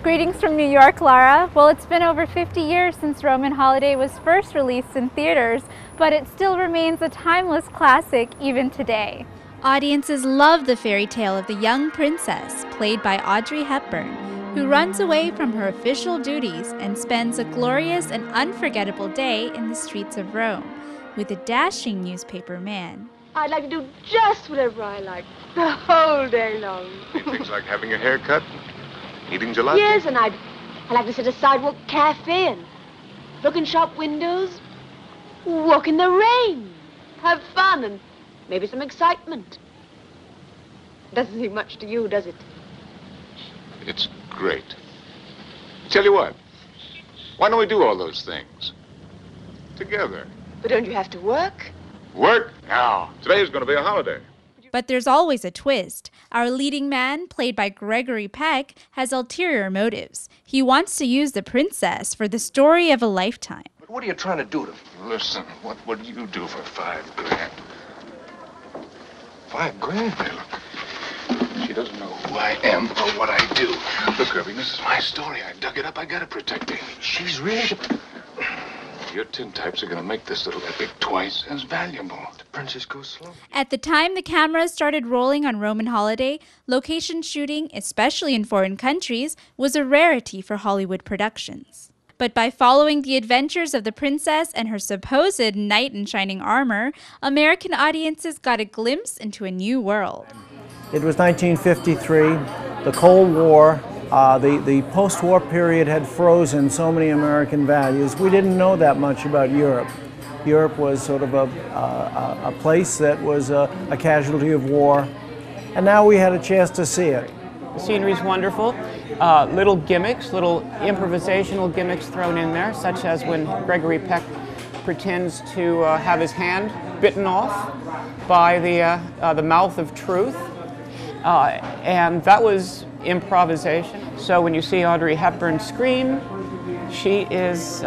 Greetings from New York, Lara. Well, it's been over 50 years since Roman Holiday was first released in theaters, but it still remains a timeless classic even today. Audiences love the fairy tale of the young princess, played by Audrey Hepburn, who runs away from her official duties and spends a glorious and unforgettable day in the streets of Rome with a dashing newspaper man. I'd like to do just whatever I like, the whole day long. Things like having your hair cut, eating gelato? Yes, and I'd like to sit at a sidewalk cafe and look in shop windows, walk in the rain, have fun, and maybe some excitement. Doesn't seem much to you, does it? It's great. Tell you what, why don't we do all those things together? But don't you have to work? Work? Now. Today's going to be a holiday. But there's always a twist. Our leading man, played by Gregory Peck, has ulterior motives. He wants to use the princess for the story of a lifetime. But what are you trying to do to... Listen, what would you do for $5 grand? $5 grand? Hey, look. She doesn't know who I am or what I do. Look, Irving, this is my story. I dug it up. I gotta protect Amy. She's really... Your tintypes are going to make this little epic twice as valuable. The princess goes slow. At the time the cameras started rolling on Roman Holiday, location shooting, especially in foreign countries, was a rarity for Hollywood productions. But by following the adventures of the princess and her supposed knight in shining armor, American audiences got a glimpse into a new world. It was 1953, the Cold War. The post-war period had frozen so many American values. We didn't know that much about Europe. Europe was sort of a place that was a casualty of war, and now we had a chance to see it. The scenery's wonderful. Little gimmicks, little improvisational gimmicks thrown in there, such as when Gregory Peck pretends to have his hand bitten off by the mouth of truth. And that was improvisation. So when you see Audrey Hepburn scream, she's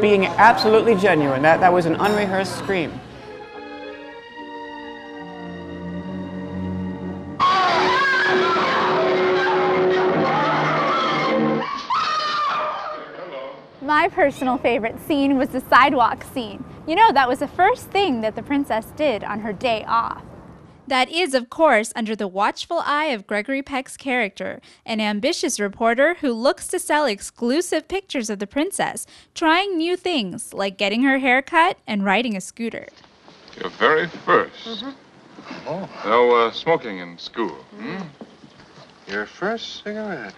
being absolutely genuine. That was an unrehearsed scream. My personal favorite scene was the sidewalk scene. You know, that was the first thing that the princess did on her day off. That is, of course, under the watchful eye of Gregory Peck's character, an ambitious reporter who looks to sell exclusive pictures of the princess, trying new things like getting her hair cut and riding a scooter. Your very first. Oh. No smoking in school. Hmm? Your first cigarette.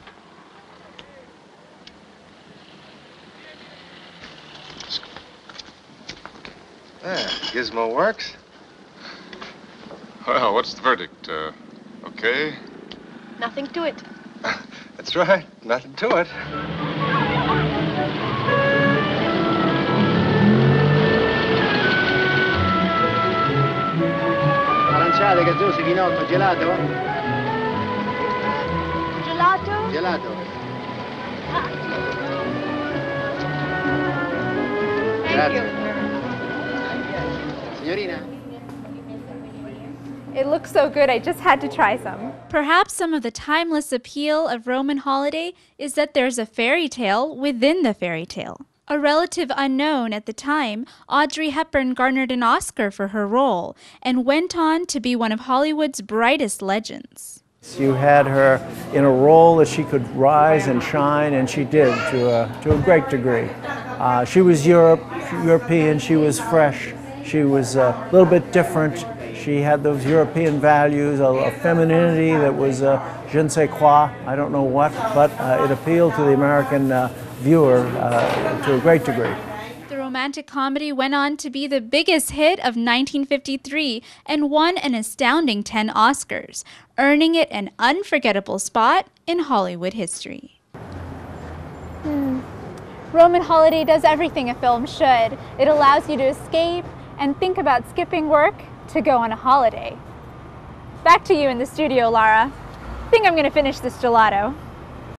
Gizmo works. Well, what's the verdict? Okay? Nothing to it. That's right. Nothing to it. Aranciate, Gattusi, Vinotto, gelato? Gelato? Gelato. Thank you. Signorina? It looks so good, I just had to try some. Perhaps some of the timeless appeal of Roman Holiday is that there's a fairy tale within the fairy tale. A relative unknown at the time, Audrey Hepburn garnered an Oscar for her role and went on to be one of Hollywood's brightest legends. You had her in a role that she could rise and shine, and she did to a great degree. She was European, she was fresh, she was a little bit different. She had those European values, a femininity that was je ne sais quoi, I don't know what, but it appealed to the American viewer to a great degree. The romantic comedy went on to be the biggest hit of 1953 and won an astounding 10 Oscars, earning it an unforgettable spot in Hollywood history. Roman Holiday does everything a film should. It allows you to escape and think about skipping work to go on a holiday. Back to you in the studio, Lara. I think I'm going to finish this gelato.